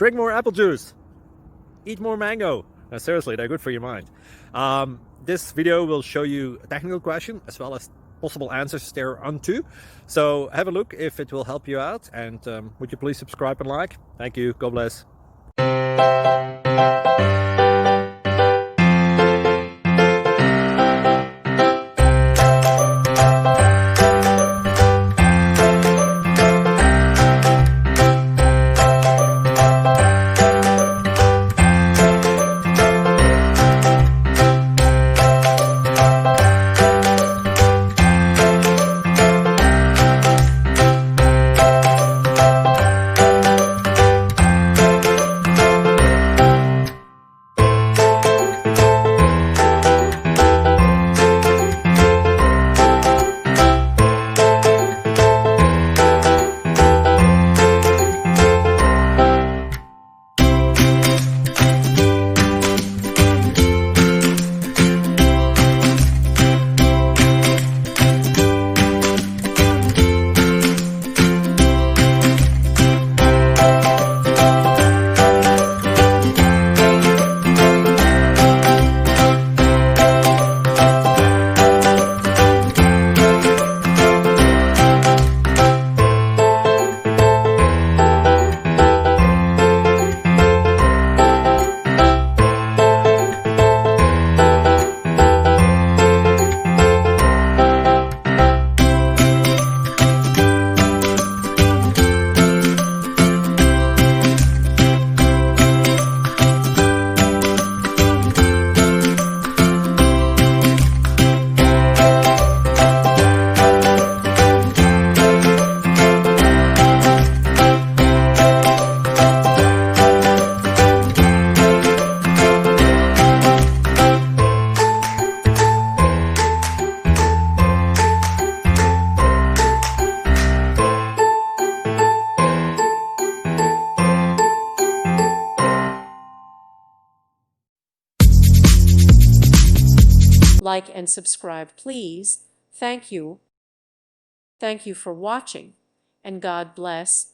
drink more apple juice, eat more mango. No, seriously, they're good for your mind. This video will show you a technical question as well as possible answers thereunto. So have a look if it will help you out, and would you please subscribe and like? Thank you. God bless. Like and subscribe, please. Thank you. Thank you for watching, and God bless.